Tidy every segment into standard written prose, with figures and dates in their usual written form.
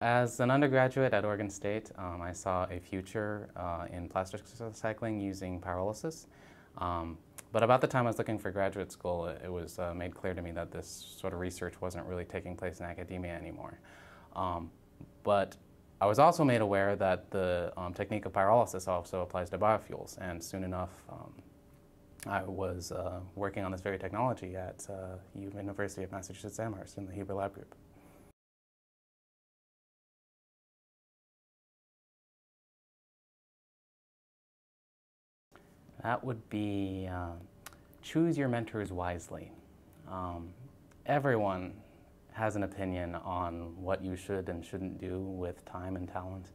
As an undergraduate at Oregon State, I saw a future in plastics recycling using pyrolysis. But about the time I was looking for graduate school, it was made clear to me that this sort of research wasn't really taking place in academia anymore. But I was also made aware that the technique of pyrolysis also applies to biofuels, and soon enough I was working on this very technology at University of Massachusetts Amherst in the Huber Lab Group. That would be choose your mentors wisely. Everyone has an opinion on what you should and shouldn't do with time and talent.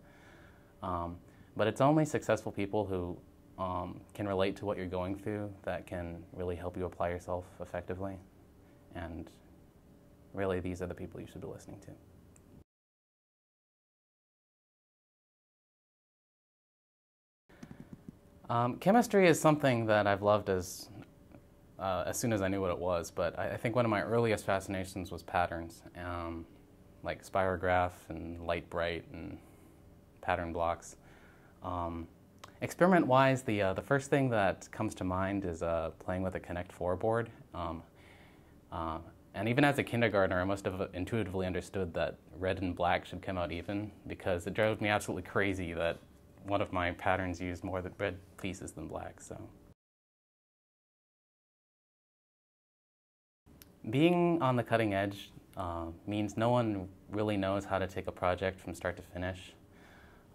But it's only successful people who can relate to what you're going through that can really help you apply yourself effectively. And really, these are the people you should be listening to. Chemistry is something that I've loved as soon as I knew what it was, but I think one of my earliest fascinations was patterns, like spirograph and light bright and pattern blocks. Experiment-wise, the first thing that comes to mind is playing with a Connect 4 board. And even as a kindergartner, I must have intuitively understood that red and black should come out even, because it drove me absolutely crazy that one of my patterns used more red pieces than black. So, being on the cutting edge means no one really knows how to take a project from start to finish,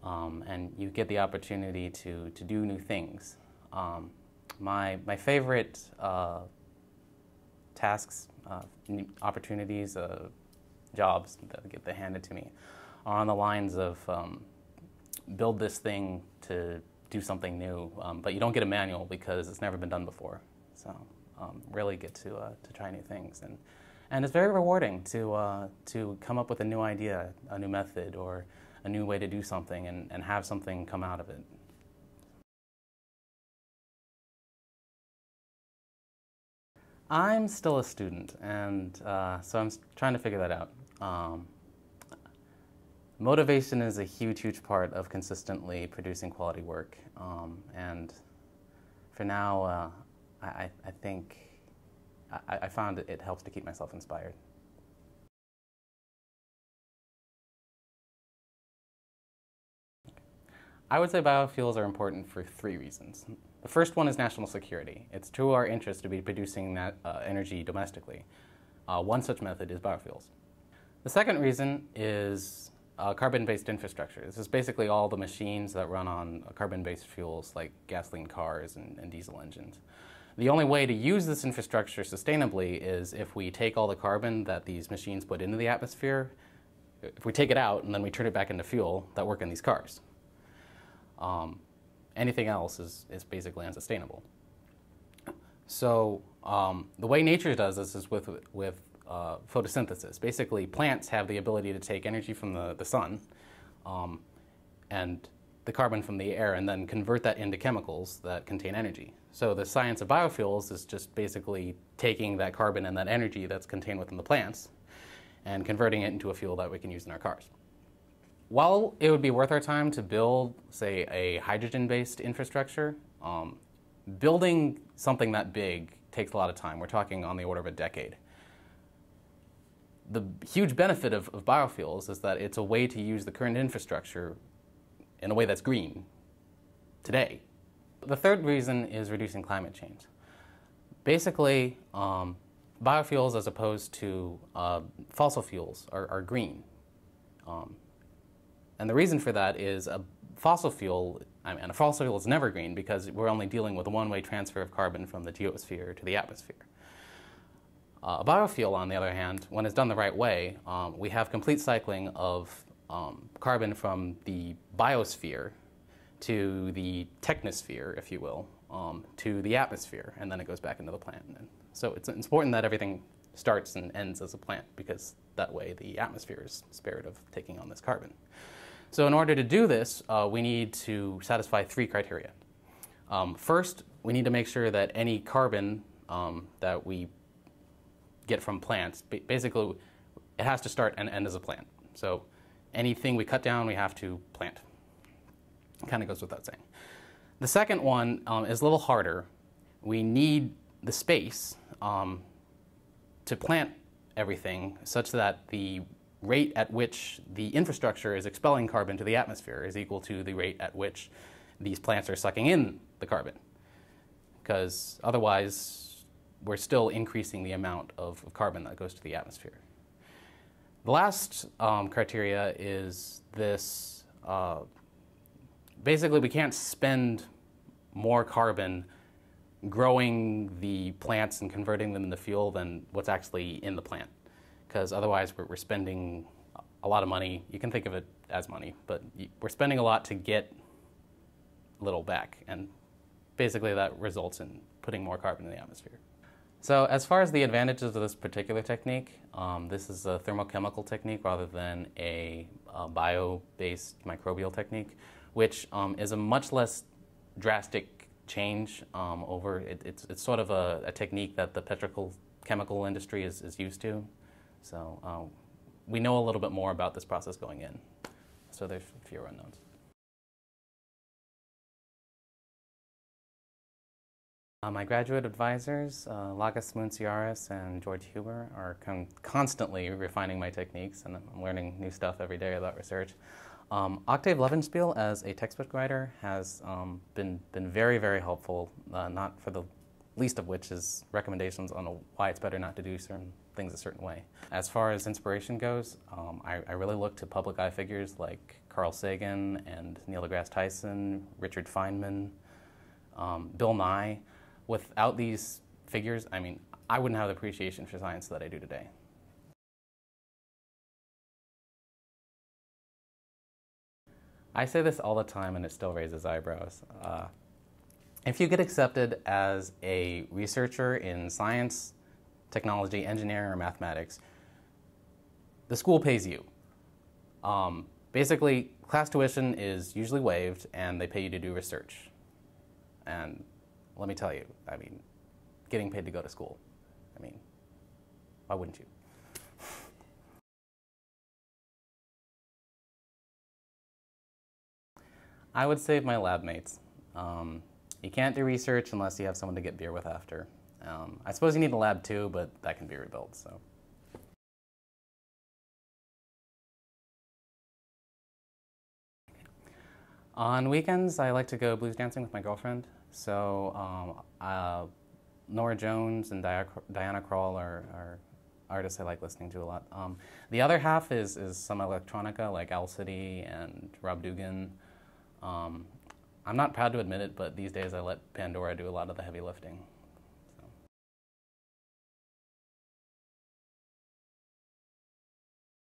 and you get the opportunity to do new things. My favorite tasks, opportunities, jobs that get handed to me are on the lines of build this thing to do something new, but you don't get a manual because it's never been done before. So really get to try new things, and it's very rewarding to come up with a new idea, a new method, or a new way to do something, and have something come out of it. I'm still a student, and so I'm trying to figure that out. Motivation is a huge, huge part of consistently producing quality work, and for now, I think I found it helps to keep myself inspired. I would say biofuels are important for 3 reasons. The first one is national security. It's to our interest to be producing that energy domestically. One such method is biofuels. The second reason is carbon-based infrastructure. This is basically all the machines that run on carbon-based fuels like gasoline cars and diesel engines. The only way to use this infrastructure sustainably is if we take all the carbon that these machines put into the atmosphere, if we take it out and then we turn it back into fuel that work in these cars. Anything else is basically unsustainable. So the way nature does this is with photosynthesis. Basically, plants have the ability to take energy from the sun and the carbon from the air and then convert that into chemicals that contain energy. So the science of biofuels is just basically taking that carbon and that energy that's contained within the plants and converting it into a fuel that we can use in our cars. While it would be worth our time to build, say, a hydrogen-based infrastructure, building something that big takes a lot of time. We're talking on the order of a decade. The huge benefit of biofuels is that it's a way to use the current infrastructure in a way that's green today. The third reason is reducing climate change. Basically, biofuels as opposed to fossil fuels are green. And the reason for that is a fossil fuel is never green because we're only dealing with a one-way transfer of carbon from the geosphere to the atmosphere. A biofuel, on the other hand, when it's done the right way, we have complete cycling of carbon from the biosphere to the technosphere, if you will, to the atmosphere, and then it goes back into the plant. And so it's important that everything starts and ends as a plant, because that way the atmosphere is spared of taking on this carbon. So in order to do this, we need to satisfy 3 criteria. First, we need to make sure that any carbon that we get from plants, basically, it has to start and end as a plant. So anything we cut down, we have to plant. It kind of goes without saying. The second one is a little harder. We need the space to plant everything such that the rate at which the infrastructure is expelling carbon to the atmosphere is equal to the rate at which these plants are sucking in the carbon. Because otherwise, we're still increasing the amount of carbon that goes to the atmosphere. The last criteria is this, basically we can't spend more carbon growing the plants and converting them into fuel than what's actually in the plant. Because otherwise we're spending a lot of money. You can think of it as money, but we're spending a lot to get little back. And basically that results in putting more carbon in the atmosphere. So as far as the advantages of this particular technique, this is a thermochemical technique rather than a bio-based microbial technique, which is a much less drastic change over. It's sort of a technique that the petrochemical industry is used to. So we know a little bit more about this process going in. So there's fewer unknowns. My graduate advisors, Lagas Munciaris and George Huber, are constantly refining my techniques, and I'm learning new stuff every day about research. Octave Levenspiel, as a textbook writer, has been very, very helpful, not for the least of which is recommendations on why it's better not to do certain things a certain way. As far as inspiration goes, I really look to public eye figures like Carl Sagan and Neil deGrasse Tyson, Richard Feynman, Bill Nye. Without these figures, I mean, I wouldn't have the appreciation for science that I do today. I say this all the time and it still raises eyebrows. If you get accepted as a researcher in science, technology, engineering, or mathematics, the school pays you. Basically, class tuition is usually waived and they pay you to do research. And let me tell you, I mean, getting paid to go to school, I mean, why wouldn't you? I would save my lab mates. You can't do research unless you have someone to get beer with after. I suppose you need a lab too, but that can be rebuilt, so. On weekends, I like to go blues dancing with my girlfriend. So Nora Jones and Diana Krall are artists I like listening to a lot. The other half is some electronica like Owl City and Rob Dugan. I'm not proud to admit it, but these days I let Pandora do a lot of the heavy lifting.